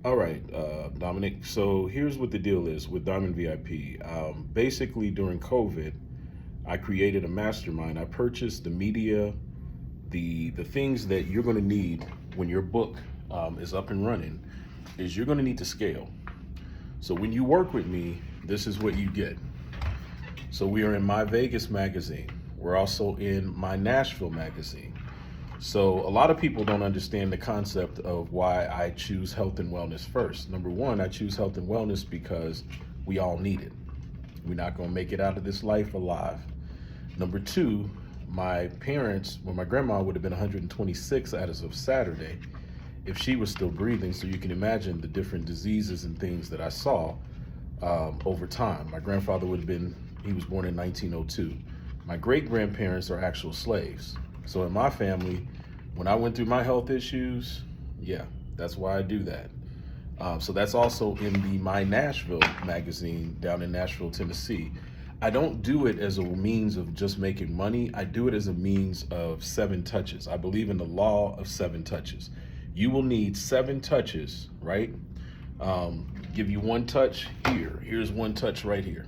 All right, Dominic. So here's what the deal is with Diamond VIP. Basically, during COVID, I created a mastermind. I purchased the media, the things that you're going to need when your book is up and running. Is you're going to need to scale. So when you work with me, this is what you get. So we are in My Vegas magazine. We're also in My Nashville magazine. So a lot of people don't understand the concept of why I choose health and wellness first. Number one, I choose health and wellness because we all need it. We're not going to make it out of this life alive. Number two, my parents, well, my grandma would have been 126 as of Saturday if she was still breathing. So you can imagine the different diseases and things that I saw over time. My grandfather would have been, he was born in 1902. My great grandparents are actual slaves. So in my family, when I went through my health issues, yeah, that's why I do that. So that's also in the My Nashville magazine down in Nashville, Tennessee. I don't do it as a means of just making money. I do it as a means of 7 touches. I believe in the law of 7 touches. You will need 7 touches, right? Give you 1 touch here. Here's 1 touch right here.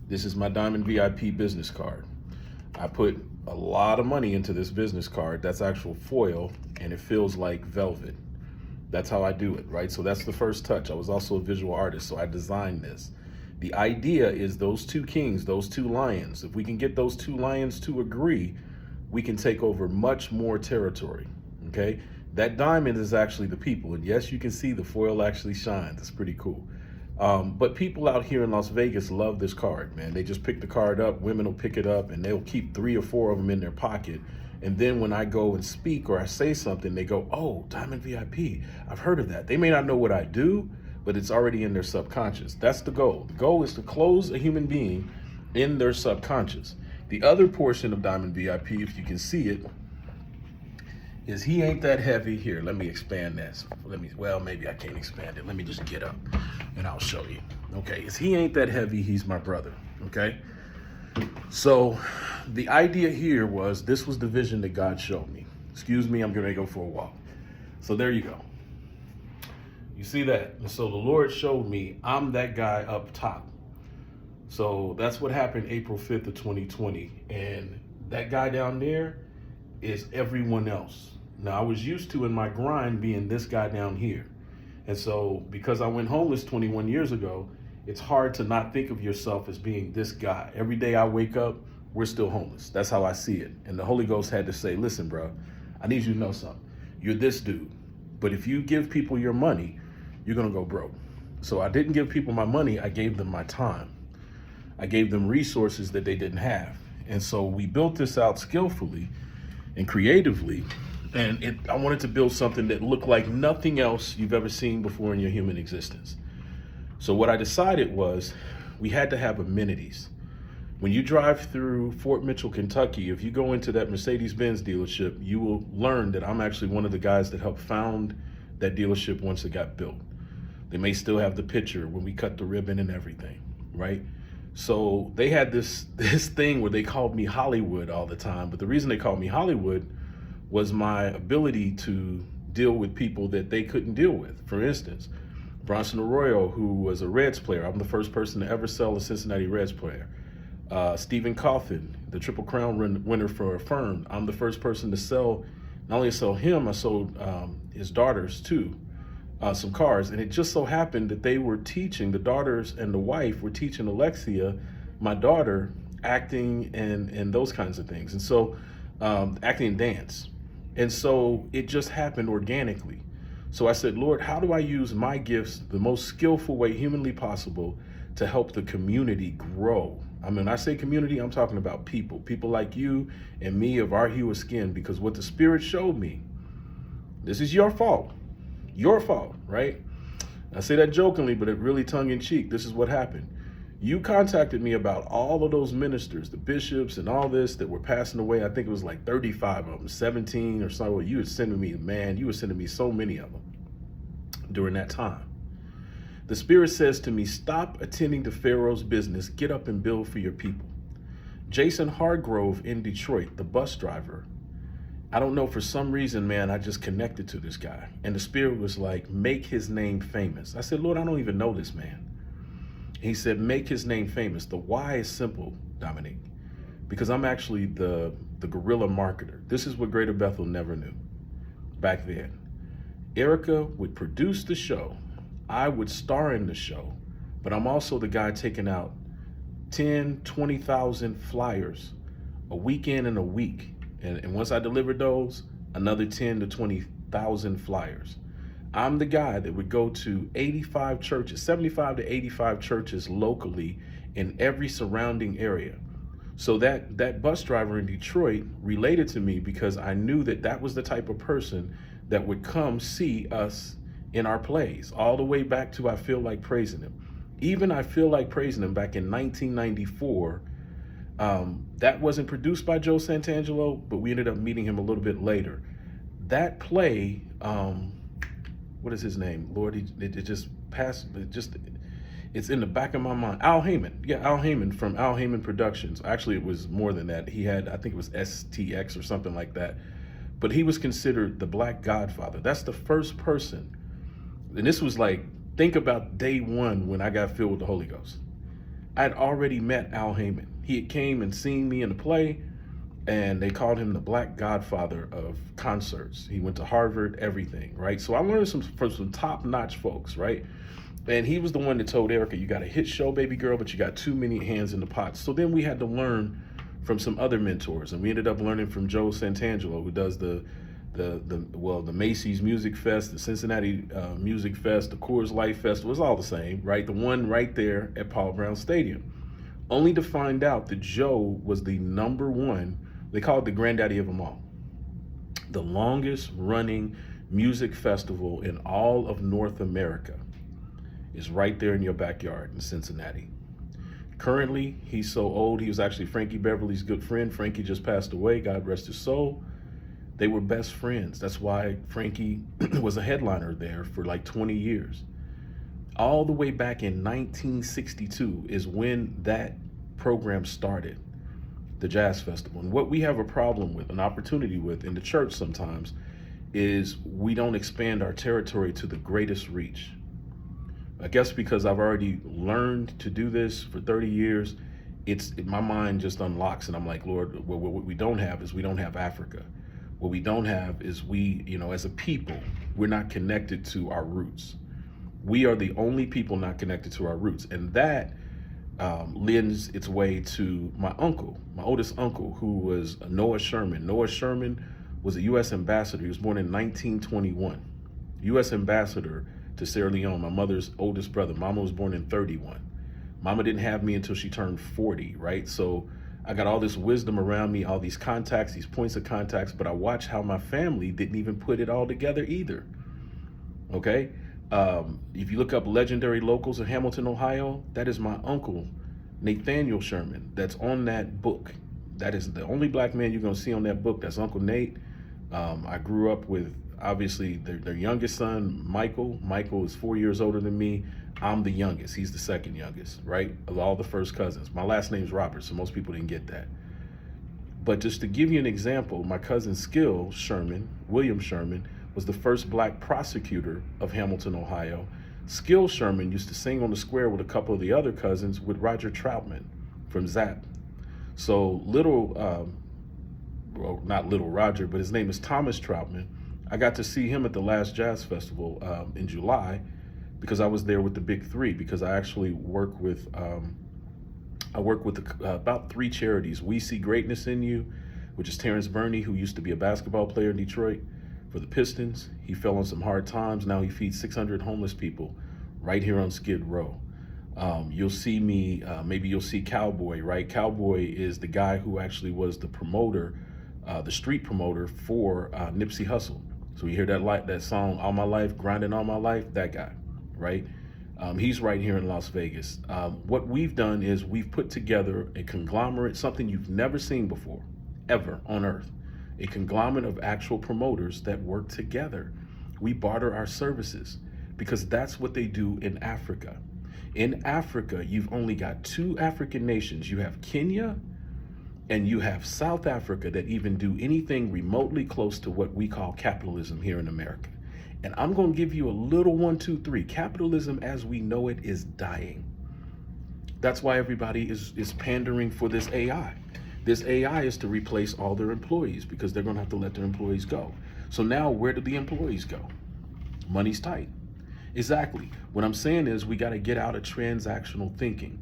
This is my Diamond VIP business card. I put a lot of money into this business card. That's actual foil, and it feels like velvet. That's how I do it, right? So that's the first touch. I was also a visual artist, so I designed this. The idea is those 2 kings, those 2 lions. If we can get those 2 lions to agree, we can take over much more territory, okay? That diamond is actually the people. And yes, you can see the foil actually shines. It's pretty cool. But people out here in Las Vegas love this card, man. They just pick the card up. Women will pick it up and they'll keep 3 or 4 of them in their pocket. And then when I go and speak or I say something, they go, oh, Diamond VIP, I've heard of that. They may not know what I do, but it's already in their subconscious. That's the goal. The goal is to close a human being in their subconscious. The other portion of Diamond VIP, if you can see it, is he ain't that heavy. Here, let me expand this. Well, maybe I can't expand it. Let me just get up and I'll show you. Okay, is he ain't that heavy, he's my brother, okay? So the idea here was, this was the vision that God showed me. Excuse me, I'm gonna go for a walk. So there you go. You see that? And so the Lord showed me I'm that guy up top. So that's what happened April 5th of 2020. And that guy down there is everyone else. Now, I was used to in my grind being this guy down here. And so because I went homeless 21 years ago, it's hard to not think of yourself as being this guy. Every day I wake up, we're still homeless. That's how I see it. And the Holy Ghost had to say, listen, bro, I need you to know something. You're this dude. But if you give people your money, you're going to go broke. So I didn't give people my money. I gave them my time. I gave them resources that they didn't have. And so we built this out skillfully and creatively. And I wanted to build something that looked like nothing else you've ever seen before in your human existence. So what I decided was we had to have amenities. When you drive through Fort Mitchell, Kentucky, if you go into that Mercedes-Benz dealership, you will learn that I'm actually one of the guys that helped found that dealership once it got built. They may still have the picture when we cut the ribbon and everything, right? So they had this thing where they called me Hollywood all the time. But the reason they called me Hollywood was my ability to deal with people that they couldn't deal with. For instance, Bronson Arroyo, who was a Reds player. I'm the first person to ever sell a Cincinnati Reds player. Stephen Coffin, the Triple Crown winner for a firm. I'm the first person to sell, not only sell him, I sold his daughters too, some cars. And it just so happened that they were teaching, the daughters and the wife were teaching Alexia, my daughter, acting and those kinds of things. And so acting and dance. And so it just happened organically. So I said, Lord, how do I use my gifts the most skillful way humanly possible to help the community grow? I mean, when I say community, I'm talking about people like you and me of our hue of skin, because what the Spirit showed me, this is your fault, right? I say that jokingly, but it really tongue in cheek. This is what happened. You contacted me about all of those ministers, the bishops and all this that were passing away. I think it was like 35 of them, 17 or so. You were sending me, man, you were sending me so many of them during that time. The Spirit says to me, stop attending to Pharaoh's business. Get up and build for your people. Jason Hargrove in Detroit, the bus driver, I don't know, for some reason, man, I just connected to this guy. And the Spirit was like, make his name famous. I said, Lord, I don't even know this man. He said, make his name famous. The why is simple, Dominic, because I'm actually the guerrilla marketer. This is what Greater Bethel never knew back then. Erica would produce the show. I would star in the show, but I'm also the guy taking out 10, 20,000 flyers a weekend and a week. And once I delivered those, another 10 to 20,000 flyers. I'm the guy that would go to 85 churches, 75 to 85 churches locally in every surrounding area. So that bus driver in Detroit related to me because I knew that that was the type of person that would come see us in our plays, all the way back to I Feel Like Praising Him. Even I Feel Like Praising Him back in 1994, that wasn't produced by Joe Santangelo, but we ended up meeting him a little bit later. That play, what is his name? Lord, it just passed, it's in the back of my mind. Al Heyman. Yeah, Al Heyman from Al Heyman Productions. Actually, it was more than that. He had, I think it was STX or something like that. But he was considered the Black Godfather. That's the first person. And this was like, think about day one when I got filled with the Holy Ghost. I had already met Al Heyman. He had came and seen me in the play, and they called him the Black Godfather of concerts. He went to Harvard, everything, right? So I learned from some top-notch folks, right? And he was the one that told Erica, you got a hit show, baby girl, but you got too many hands in the pot. So then we had to learn from some other mentors, and we ended up learning from Joe Santangelo, who does the Macy's Music Fest, the Cincinnati Music Fest, the Coors Light Festival. It's all the same, right? The one right there at Paul Brown Stadium. Only to find out that Joe was the number one, they call it the granddaddy of them all. The longest running music festival in all of North America is right there in your backyard in Cincinnati. Currently, he's so old, he was actually Frankie Beverly's good friend. Frankie just passed away, God rest his soul. They were best friends. That's why Frankie was a headliner there for like 20 years. All the way back in 1962 is when that program started, the Jazz Festival. And what we have a problem with, an opportunity with in the church sometimes, is we don't expand our territory to the greatest reach. I guess because I've already learned to do this for 30 years, my mind just unlocks and I'm like, Lord, what we don't have is we don't have Africa. What we don't have is we, as a people, we're not connected to our roots. We are the only people not connected to our roots. And that lends its way to my uncle, my oldest uncle, who was Noah Sherman. Noah Sherman was a U.S. ambassador. He was born in 1921. U.S. ambassador to Sierra Leone, my mother's oldest brother. Mama was born in 31. Mama didn't have me until she turned 40, right? So I got all this wisdom around me, all these contacts, these points of contacts, but I watched how my family didn't even put it all together either, okay? If you look up legendary locals in Hamilton, Ohio, that is my uncle, Nathaniel Sherman, that's on that book. That is the only black man you're gonna see on that book. That's Uncle Nate. I grew up with, obviously, their youngest son, Michael. Michael is 4 years older than me. I'm the youngest. He's the second youngest, right? Of all the first cousins. My last name's Robert, so most people didn't get that. But just to give you an example, my cousin Skill Sherman, William Sherman, was the first black prosecutor of Hamilton, Ohio. Skill Sherman used to sing on the square with a couple of the other cousins with Roger Troutman from Zapp. So not Little Roger, but his name is Thomas Troutman. I got to see him at the last Jazz Festival in July because I was there with the Big Three, because I actually work with about 3 charities. We See Greatness in You, which is Terrence Burney, who used to be a basketball player in Detroit for the Pistons. He fell on some hard times. Now he feeds 600 homeless people right here on Skid Row. You'll see me, maybe you'll see Cowboy, right? Cowboy is the guy who actually was the promoter, the street promoter for Nipsey Hussle. So you hear that song, All My Life, Grinding All My Life, that guy, right? He's right here in Las Vegas. What we've done is we've put together a conglomerate, something you've never seen before, ever on earth. A conglomerate of actual promoters that work together. We barter our services because that's what they do in Africa. In Africa, you've only got 2 African nations. You have Kenya And you have South Africa that even do anything remotely close to what we call capitalism here in America. And I'm going to give you a little 1, 2, 3. Capitalism as we know it is dying. That's why everybody is pandering for this AI. This AI is to replace all their employees because they're going to have to let their employees go. So now where do the employees go? Money's tight. Exactly. What I'm saying is we got to get out of transactional thinking.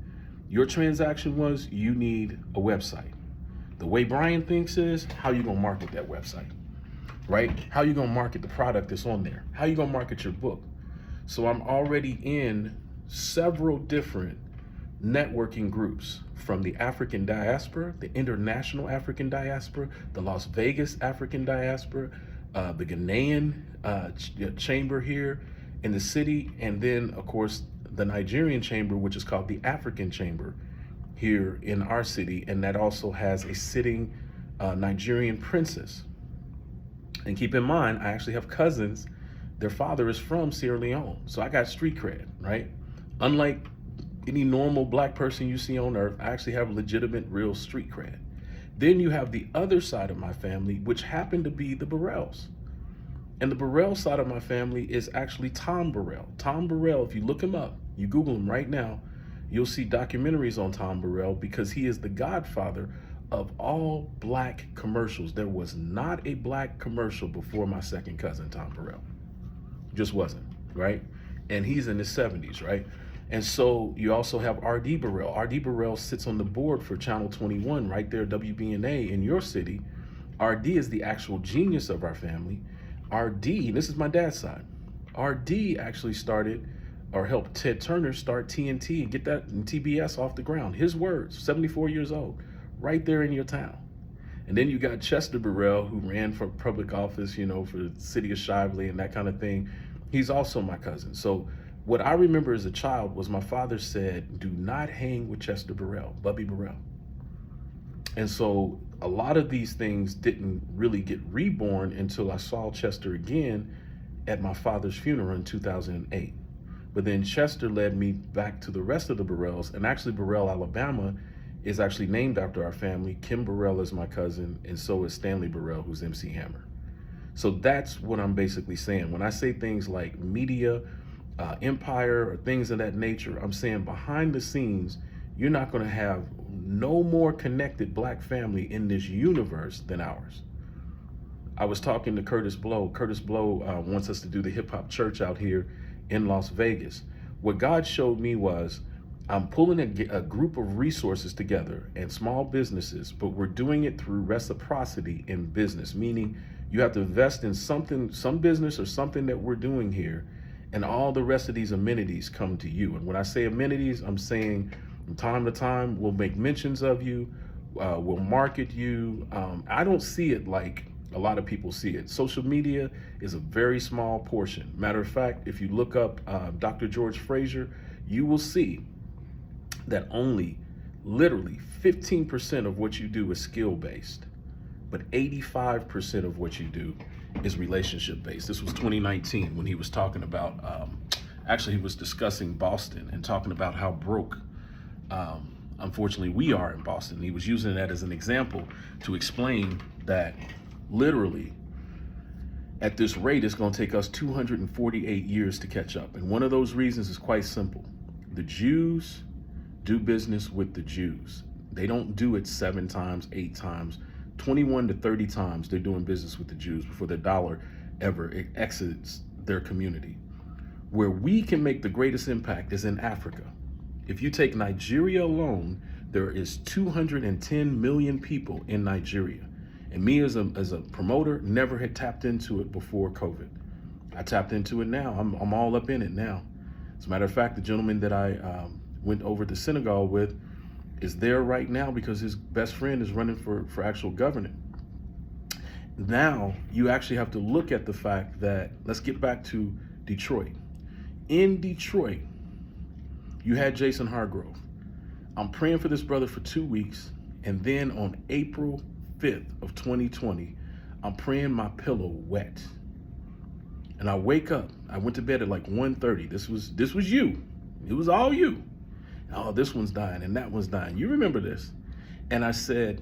Your transaction was you need a website. The way Brian thinks is how you going to market that website, right? How you going to market the product that's on there? How you going to market your book? So I'm already in several different networking groups from the African diaspora, the international African diaspora, the Las Vegas African diaspora, the Ghanaian chamber here in the city, and then of course the Nigerian chamber, which is called the African Chamber here in our city, and that also has a sitting Nigerian princess. And keep in mind, I actually have cousins, their father is from Sierra Leone, so I got street cred, right? Unlike any normal black person you see on earth, I actually have legitimate, real street cred. Then you have the other side of my family, which happened to be the Burrells. And the Burrell side of my family is actually Tom Burrell. Tom Burrell, if you look him up, you Google him right now, you'll see documentaries on Tom Burrell because he is the godfather of all black commercials. There was not a black commercial before my second cousin, Tom Burrell. Just wasn't, right? And he's in his 70s, right? And so you also have R.D. Burrell. R.D. Burrell sits on the board for Channel 21 right there, WBNA in your city. R.D. is the actual genius of our family. R.D., this is my dad's side. R.D. actually started or helped Ted Turner start TNT and get that and TBS off the ground. His words, 74 years old, right there in your town. And then you got Chester Burrell, who ran for public office, you know, for the city of Shively and that kind of thing. He's also my cousin. So what I remember as a child was my father said, do not hang with Chester Burrell, Bubby Burrell. And so a lot of these things didn't really get reborn until I saw Chester again at my father's funeral in 2008. But then Chester led me back to the rest of the Burrells, and actually Burrell, Alabama is actually named after our family. Kim Burrell is my cousin, and so is Stanley Burrell, who's MC Hammer. So that's what I'm basically saying. When I say things like media, empire, or things of that nature, I'm saying behind the scenes, you're not gonna have no more connected black family in this universe than ours. I was talking to Curtis Blow. Curtis Blow wants us to do the hip hop church out here in Las Vegas. What God showed me was I'm pulling a group of resources together and small businesses, but we're doing it through reciprocity in business, meaning you have to invest in something, some business or something that we're doing here, and all the rest of these amenities come to you. And when I say amenities, I'm saying from time to time, we'll make mentions of you, we'll market you. I don't see it like a lot of people see it. Social media is a very small portion. Matter of fact, if you look up Dr. George Fraser, you will see that only literally 15% of what you do is skill-based, but 85% of what you do is relationship-based. This was 2019 when he was talking about, actually he was discussing Boston and talking about how broke, unfortunately, we are in Boston. He was using that as an example to explain that literally at this rate, it's going to take us 248 years to catch up. And one of those reasons is quite simple. The Jews do business with the Jews. They don't do it 7 times, 8 times, 21 to 30 times they're doing business with the Jews before the dollar ever exits their community. Where we can make the greatest impact is in Africa. If you take Nigeria alone, there is 210 million people in Nigeria. And me as a promoter never had tapped into it before COVID. I tapped into it now. I'm all up in it now. As a matter of fact, the gentleman that I went over to Senegal with is there right now because his best friend is running for actual government. Now you actually have to look at the fact that, let's get back to Detroit. In Detroit, you had Jason Hargrove. I'm praying for this brother for 2 weeks, and then on April 5th of 2020, I'm praying my pillow wet. And I wake up, I went to bed at like 1:30. This was you. It was all you. Oh, this one's dying and that one's dying. You remember this. And I said,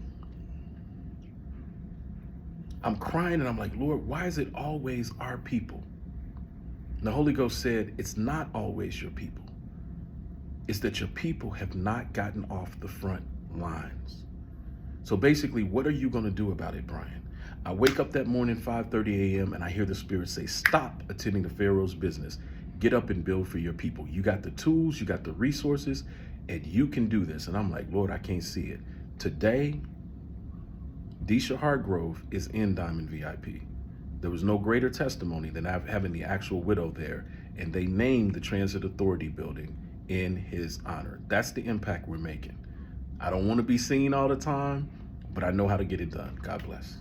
I'm crying and I'm like, Lord, why is it always our people? And the Holy Ghost said, it's not always your people. It's that your people have not gotten off the front lines. So basically, what are you going to do about it, Brian? I wake up that morning, 5:30 a.m., and I hear the Spirit say, stop attending to Pharaoh's business. Get up and build for your people. You got the tools, you got the resources, and you can do this. And I'm like, Lord, I can't see it. Today, Deisha Hargrove is in Diamond VIP. There was no greater testimony than having the actual widow there, and they named the Transit Authority building in his honor. That's the impact we're making. I don't want to be seen all the time, but I know how to get it done. God bless.